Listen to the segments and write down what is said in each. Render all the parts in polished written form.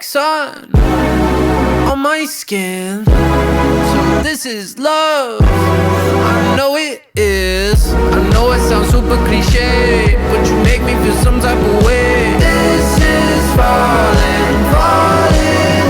sun on my skin. So this is love. I know it is. I know it sounds super cliche, but you make me feel some type of way. This is falling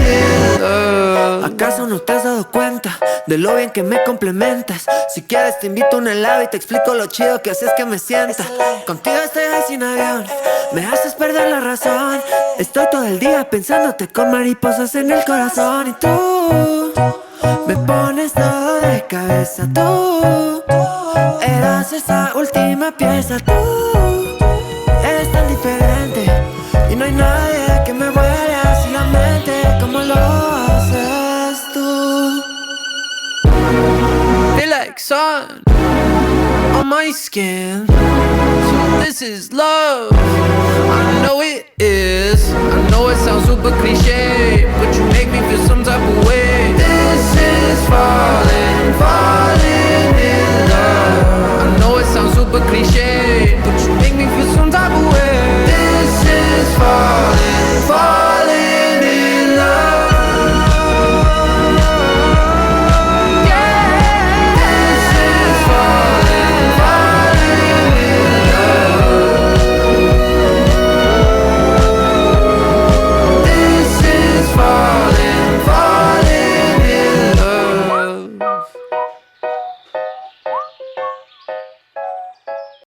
in love. ¿Acaso no te has dado cuenta de lo bien que me complementas? Si quieres te invito a un helado y te explico lo chido que haces que me sienta. Contigo estoy ahí sin avión, me haces perder la razón. Estoy todo el día pensándote con mariposas en el corazón. Y tú me pones todo de cabeza. Tú eras esa última pieza. Tú eres tan diferente y no hay nadie que me vuele así la mente como lo haces tú. Feel like sun on my skin. So this is love. I know it is. I know it sounds super cliche, but